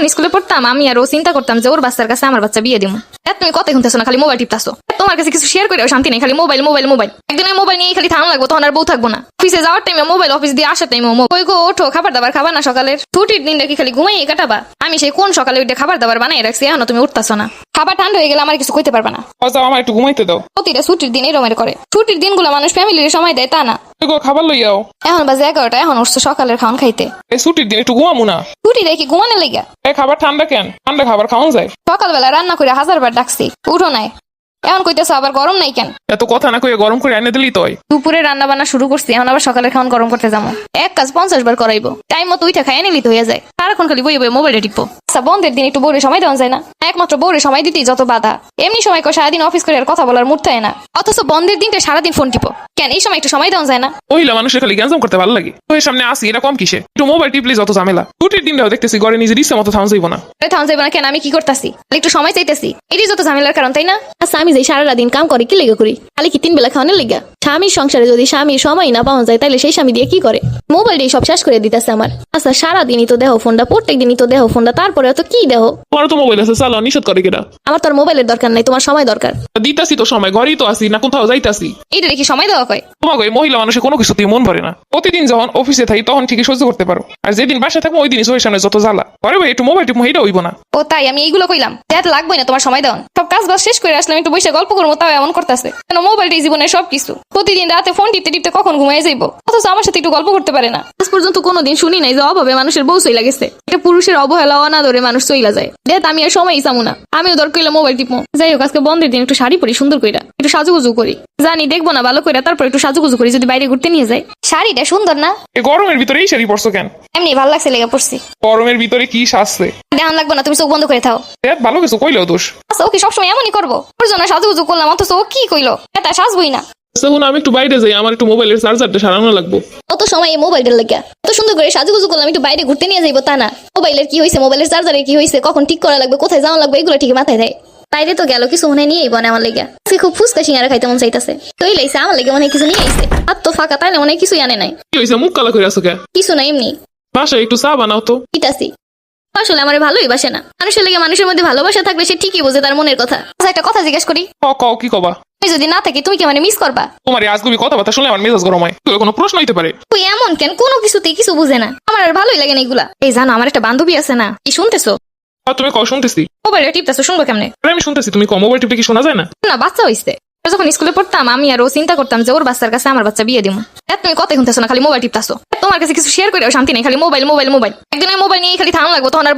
যখন স্কুলে পড়তাম আমি আর ও চিন্তা করতাম যে ওর বাচ্চার কাছে আমার বাচ্চা বিয়ে দিমু। তুমি কথা শুনতেছো না, খালি মোবাইল টিপতাছো। তোমার কাছে কিছু শেয়ার করে শান্তি নেই, খালি মোবাইল মোবাইল মোবাইল। একদিন মোবাইল নিয়ে খালি থাম লাগবো, তখন আর বউ থাকবো না। অফিসে যাওয়ার টাইমে মোবাইল, অফিস দিয়ে আসার টাইমে কই গো ওঠো, খাবার দাবার খাবার না সকালের? ছুটির দিনটা কি খালি ঘুমাই কাটাবা? আমি সেই কোন সকালে উঠে খাবার দাবার বানাই রাখছি, এখনো তুমি উঠতাছো না। খাবার ঠান্ডা হয়ে গেলে আমার কিছু কইতে পারবে না। আমার একটু ঘুমাইতে দাও। প্রতিটা ছুটির দিন এরকম করে। ছুটির দিনগুলো মানুষ ফ্যামিলির সময় দেয়, তা না। খাবার লইয়াও। এখন বাজে 11টা, এখন উঠছো সকালের খাওয়ান খাইতে। এই ছুটির দিন একটু ঘুমামু না। ছুটি রেখে ঘুমানো লেগা? এই খাবার ঠান্ডা কেন? ঠান্ডা খাবার খাওয়া যায়? সকালবেলা রান্না করে 1000 বার ডাকছি, উঠো নাই। এখন কইতেছো আবার গরম নাই কেন? এত কথা না কইয়া গরম করে এনে দিলি তুই। দুপুরে রান্না বান্না শুরু করছি, এখন আবার সকালের খাওয়ান গরম করতে যাবো। এক কাজ 50 বার করাইবো। টাইম মতো উঠে খাইয়ে নিলি তো হয়ে যায়। সারাক্ষণ খালি বইয়ে বইয়ে মোবাইলে টিপবো। আচ্ছা বন্ধের দিন একটু বউরে সময় দেওয়া যায় না? একমাত্র বউরে সময় দিতেই যত বাধা। এমনি সময় কো সারাদিন অফিস করে আর কথা বলার মুড থাকে না, অথচ বন্ধের দিনটা সারাদিন ফোন টিপো কেন? এই সময় একটু সময় দেওয়া যায় না? মহিলা মানুষের খালি গ্যাঞ্জাম করতে ভালো লাগে। তোর সামনে আসি এটা কম কিসে? একটু মোবাইল টিপলি যত ঝামেলা। ছুটির দিনটাও দেখতেছি ঘরে নিজের ইচ্ছা মতো থাম যাইব না। থাম যাইব না কেন? আমি কি করতেছি? একটু সময় চাইতেছি, এটি যত ঝামেলার কারণ, তাই না? আচ্ছা আমি যে সারা দিন কাম করে কি লেগে করি? খালি কি 3 বেলা খাওয়ানোর লেগা? স্বামীর সংসারে যদি স্বামীর সময় না পাওয়া যায়, তাহলে সেই স্বামী দিয়ে কি করে? মোবাইল দিয়ে সব শেষ করে দিতেছে আমার। আচ্ছা সারাদিনই তো দেহ ফোনটা, প্রত্যেক দিনই তো দেহ ফোনটা, তারপরে তো কি দেহ? তোমার তো মোবাইল আছে, চালাও, নিষেধ করে কিনা? আমার তো আর মোবাইলের দরকার নাই, তোমার সময় দরকার। দিতাছি তো সময়, ঘরেই তো আসি না, কোথাও যাইতাছি। এইটা দেখি সময় দেওয়া কয়? তোমাকে ওই মহিলা মানুষের কোনো কিছুতেই মন ভরে না। প্রতিদিন যখন অফিসে থাকি তখন ঠিকই সহ্য করতে পারো, আর যেদিন বাসায় থাকবো ওই দিনই চোখের সামনে যত জ্বালা। ঘরে ভাই একটু মোবাইল টিপো, এটা হইব না। ও তাই? আমি এইগুলো কইলাম যেটা লাগবে না তোমার সময় দেওয়ান। সব কাজ বাজ শেষ করে আসলাম, একটু বসে গল্প করবো, তাও এমন করতেছে কেন? মোবাইলটাই জীবনের সবকিছু। প্রতিদিন রাতে ফোন টিপতে টিপতে কখন ঘুমাই যাইবো, অথচ আমার সাথে একটু গল্প করতে পারে না। আজ পর্যন্ত কোনোদিন শুনি নাই যে অভাবে মানুষের বউ চইলা গেছে। এটা পুরুষের অবহেলা, অনাদরে মানুষ চইলা যায়। দেখ আমি আর সময়ই চামু না, আমিও দরকার হইলে মোবাইল টিপো। যাই হোক, আজকে বন্ধের দিন একটু শাড়ি পরি সুন্দর কইরা, একটু সাজুগুজু করি। জানি দেখবো না ভালো কইরা, তারপর একটু সাজুগুজু করি যদি বাইরে ঘুরতে নিয়ে যায়। শাড়িটা সুন্দর না? এই গরমের ভিতরে এই শাড়ি পরছো কেন? এমনি ভালো লাগছে লেগে পড়ছি। গরমের ভিতরে কি সাজছে? দেখান লাগবে না, তুমি চোখ বন্ধ করে থাও। ভালো কিছু কইলেও দোষ। আচ্ছা ওকে সবসময় এমনই করবো? ওর জন্য সাজুগুজু করলাম, অথচ ও কি কইলো? এটা সাজবই না। তখন আমি একটু বাইরে যাই, আমার একটু মোবাইলের চার্জারটা সারানো লাগবো। অত সময় এই মোবাইলের লেগে এত সুন্দর করে সাজুগুজু করলাম, একটু বাইরে ঘুরতে নিয়ে যাইবো তা না। মোবাইলের কি হয়েছে, মোবাইলের চার্জারের কি হয়েছে, কখন ঠিক করা লাগবে, কোথায় যাওয়া লাগবে, এগুলো ঠিক মাথায় দেয়। বাইরে তো গেল, কিছু মনে নিয়েই বনে আমার লেগে। আজকে খুব ফুচকা সিঙ্গারা খাইতে মন চাইতেছে, তৈরি লাগছে আমার লেগে, মনে কিছু নিয়ে আইছে। আর তো ফাঁকা, তাইলে মনে কিছুই আনে নাই। কি হয়েছে, মুখ কালা করে আছো কে? কিছু না, এমনি। বাসায় একটু চা বানাও তো। ইতাসি আসলে আমার ভালোই বাসে না। মানুষের লেগে মানুষের মধ্যে ভালোবাসা থাকবে, সে ঠিকই বোঝে তার মনের কথা। আচ্ছা একটা কথা জিজ্ঞেস করি, কও কি কবা? আমি যদি না থাকি তুমি কি মানে মিস করবা? তোমার আজগুবি কথাবার্তা শুনলে আমার মেজাজ গরম হয়। কোনো প্রশ্ন হইতে পারে? তুই এমন কেন? কোনো কিছুতেই কিছু বুঝে না। আমার আর ভালোই লাগে না এগুলা। এই জানো আমার একটা বান্ধবী আছে না, কি শুনতেছো? তুমি কও, শুনতেছি। মোবাইলে টিপতেছো, শুনবো কেমনে? আমি শুনতেছি, তুমি কও। মোবাইল টিপে কি শোনা যায় না? না বাচ্চা হইছে। যখন স্কুলে পড়তাম আমি আর ও চিন্তা করতাম যে ওর বাচ্চার কাছে আমার বাচ্চা বিয়ে দিমু। তুমি কথা শুনতেছো না, খালি মোবাইল টিপতাছো। তোমার কাছে কিছু শেয়ার করে শান্তি নেই, খালি মোবাইল মোবাইল মোবাইল। একদিন মোবাইল নিয়ে খালি থাম লাগবো, তখন আর